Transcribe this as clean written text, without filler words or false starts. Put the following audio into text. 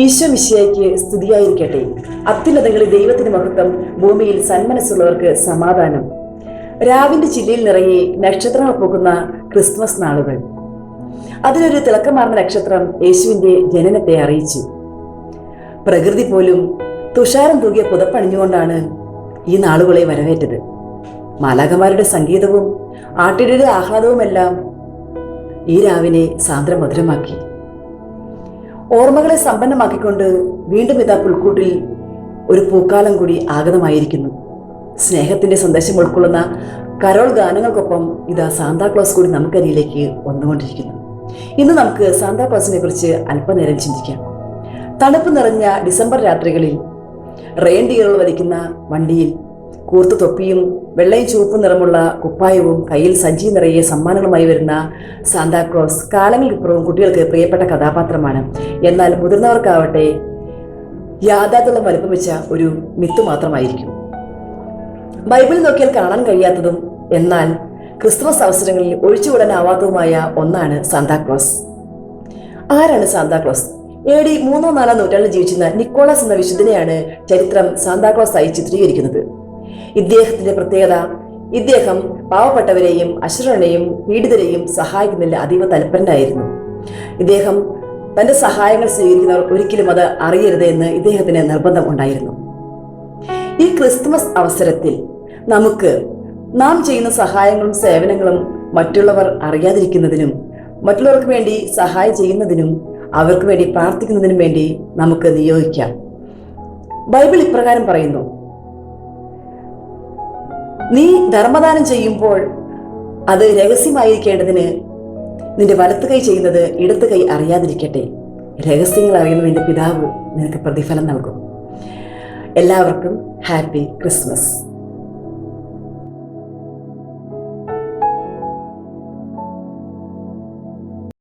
ഈശോ മിശിഹായ്ക്ക് സ്തുതിയായിരിക്കട്ടെ. അത്യുന്നതങ്ങളിൽ ദൈവത്തിന് മഹത്വം, ഭൂമിയിൽ സന്മനസ്സുള്ളവർക്ക് സമാധാനം. രാവിന്റെ ചില്ലയിൽ നിറയെ നക്ഷത്രങ്ങൾ പോകുന്ന ക്രിസ്മസ് നാളുകൾ. അതിലൊരു തിളക്കമാർന്ന നക്ഷത്രം യേശുവിന്റെ ജനനത്തെ അറിയിച്ചു. പ്രകൃതി പോലും തുഷാരം തൂകിയ പുതപ്പണിഞ്ഞുകൊണ്ടാണ് ഈ നാളുകളെ വരവേറ്റത്. മാലാഖമാരുടെ സംഗീതവും ആട്ടിടയുടെ ആഹ്ലാദവുമെല്ലാം ഈ രാവിനെ സാന്ദ്രമധുരമാക്കി. ഓർമ്മകളെ സമ്പന്നമാക്കിക്കൊണ്ട് വീണ്ടും ഇതാ പുൽക്കൂട്ടിൽ ഒരു പൂക്കാലം കൂടി ആഗതമായിരിക്കുന്നു. സ്നേഹത്തിന്റെ സന്ദേശം ഉൾക്കൊള്ളുന്ന കരോൾ ഗാനങ്ങൾക്കൊപ്പം ഇതാ സാന്താക്ലോസ് കൂടി നമുക്കരിയിലേക്ക് വന്നുകൊണ്ടിരിക്കുന്നു. ഇന്ന് നമുക്ക് സാന്താക്ലോസിനെ കുറിച്ച് അല്പനേരം ചിന്തിക്കാം. തണുപ്പ് നിറഞ്ഞ ഡിസംബർ രാത്രികളിൽ റെയിൻഡിയറുകൾ വലിക്കുന്ന വണ്ടിയിൽ കൂർത്ത തൊപ്പിയും വെള്ളയും ചുവപ്പും നിറമുള്ള കുപ്പായവും കയ്യിൽ സഞ്ചി നിറയെ സമ്മാനങ്ങളുമായി വരുന്ന സാന്താക്ലോസ് കാലങ്ങൾക്കിപ്പുറവും കുട്ടികൾക്ക് പ്രിയപ്പെട്ട കഥാപാത്രമാണ്. എന്നാൽ മുതിർന്നവർക്കാവട്ടെ യാഥാർത്ഥ്യം വലിപ്പം വെച്ച ഒരു മിത്ത് മാത്രമായിരിക്കും. ബൈബിൾ നോക്കിയാൽ കാണാൻ കഴിയാത്തതും എന്നാൽ ക്രിസ്മസ് അവസരങ്ങളിൽ ഒഴിച്ചുകൂടാനാവാത്തതുമായ ഒന്നാണ് സാന്താക്ലോസ്. ആരാണ് സാന്താക്ലോസ്? AD 3-4 നൂറ്റാണ്ടിൽ ജീവിച്ചിരുന്ന നിക്കോളാസ് എന്ന വിശുദ്ധനെയാണ് ചരിത്രം സാന്താക്ലോസ് ആയി ചിത്രീകരിക്കുന്നത്. ഇദ്ദേഹത്തിന്റെ പ്രത്യേകത, ഇദ്ദേഹം പാവപ്പെട്ടവരെയും അശരണരെയും പീഡിതരെയും സഹായിക്കുന്നതിൽ അതീവ തൽപരനായിരുന്നു. ഇദ്ദേഹം തന്റെ സഹായങ്ങൾ സ്വീകരിക്കുന്നവർ ഒരിക്കലും അത് അറിയരുത് എന്ന് ഇദ്ദേഹത്തിന് നിർബന്ധം ഉണ്ടായിരുന്നു. ഈ ക്രിസ്മസ് അവസരത്തിൽ നമുക്ക് നാം ചെയ്യുന്ന സഹായങ്ങളും സേവനങ്ങളും മറ്റുള്ളവർ അറിയാതിരിക്കുന്നതിനും മറ്റുള്ളവർക്ക് വേണ്ടി സഹായം ചെയ്യുന്നതിനും അവർക്ക് വേണ്ടി പ്രാർത്ഥിക്കുന്നതിനും വേണ്ടി നമുക്ക് നിയോഗിക്കാം. ബൈബിൾ ഇപ്രകാരം പറയുന്നു: നീ ധർമ്മദാനം ചെയ്യുമ്പോൾ അത് രഹസ്യമായിരിക്കേണ്ടതിന് നിന്റെ വലത്ത് കൈ ചെയ്യുന്നത് ഇടത്ത് കൈ അറിയാതിരിക്കട്ടെ. രഹസ്യങ്ങൾ അറിയുന്ന നിന്റെ പിതാവ് നിനക്ക് പ്രതിഫലം നൽകും. എല്ലാവർക്കും ഹാപ്പി ക്രിസ്മസ്.